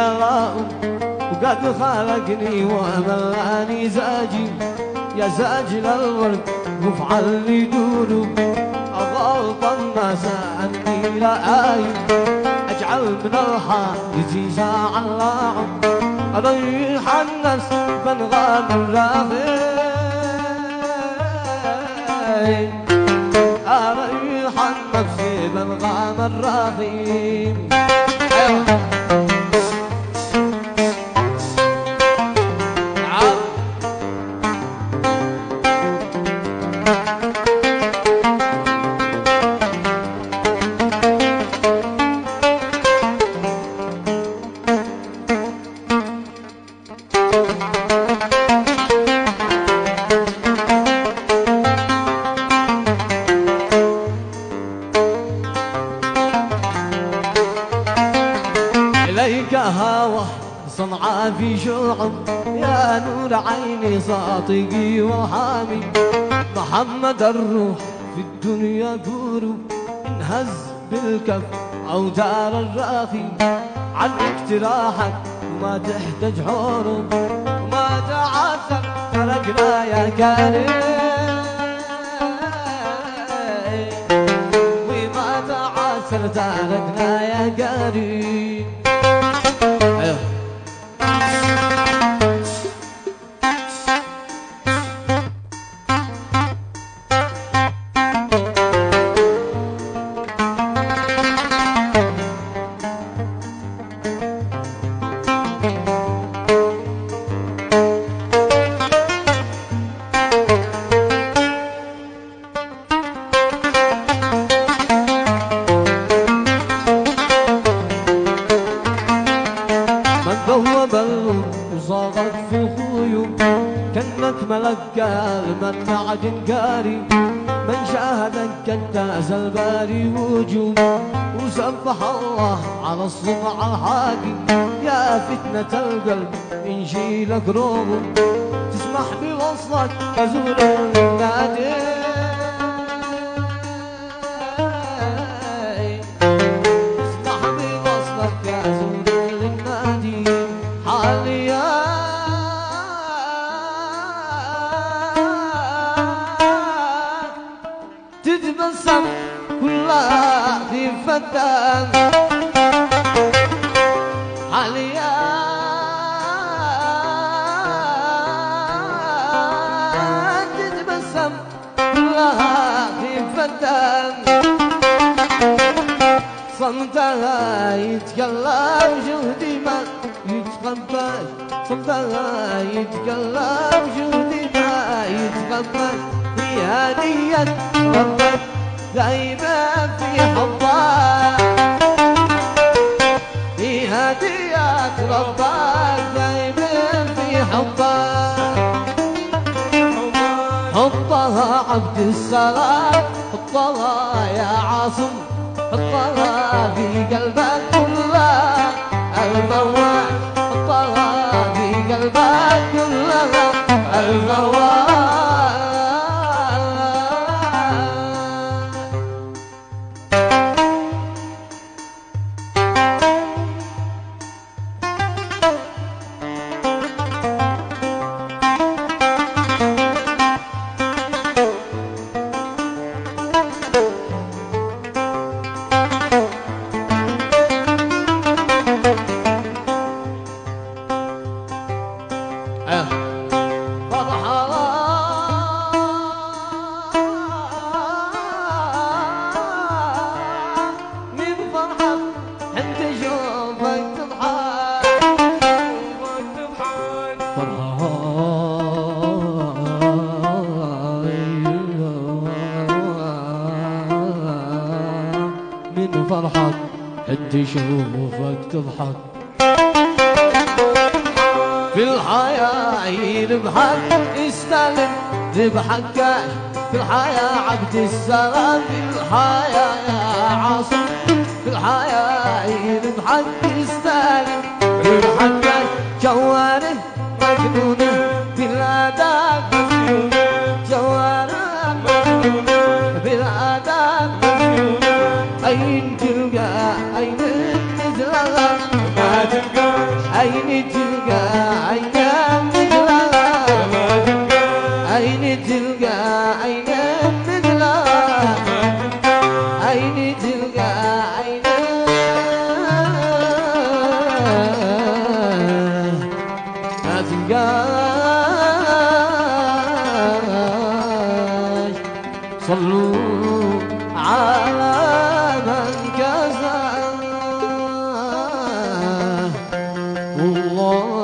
الله وقد خلقني وملاني زاجي يا زاجل الورد وافعل لي دونه أغلط الناس عني لا آيب أجعل من الحاجز ساعة اللاعب أريح النفس بنغام الراغي أريح النفس بنغام الراغي إليك هوى صنعاء في شعب يا نور عيني صاطقي وحامي محمد الروح في الدنيا كورو انهز بالكف أوتار الراخي عن اقتراحك وما تحتاج حروب وما تعثر تركنا يا كريم وما تعثر تركنا يا كريم وصاغت في خيوم كأنك ملك المنع جنكاري من شاهدك كالتاس الباري وجوم وسبح الله على الصنع الحاكي يا فتنة القلب إن شيلك روم تسمح بوصلك كزور النادي تسمح بوصلك كزور النادي حاليا تتبسم كلها في فتان حاليا تتبسم كلها في فتان صمتها يتكلم جهدي ما يتقبل صمتها يتكلم جهدي ما يتقبل في هدية ربك دايما في حبك في هدية ربك دايما في حبك حطها عبد السلام حطها يا عاصم حطها في قلبك كلها الموال حطها في قلبك كلها الموال فرحك حد يشوفك تضحك في الحياة يربحك استلم ربحك في الحياة عبد السلام في الحياة يا عاصم في الحياة يربحك استلم ربحك جواره مجنونه بالاداب مجنونه جواره مجنونه بالاداب مجنونه أين تلقى أين تزرع ما تلقى صلوا على من كساه الله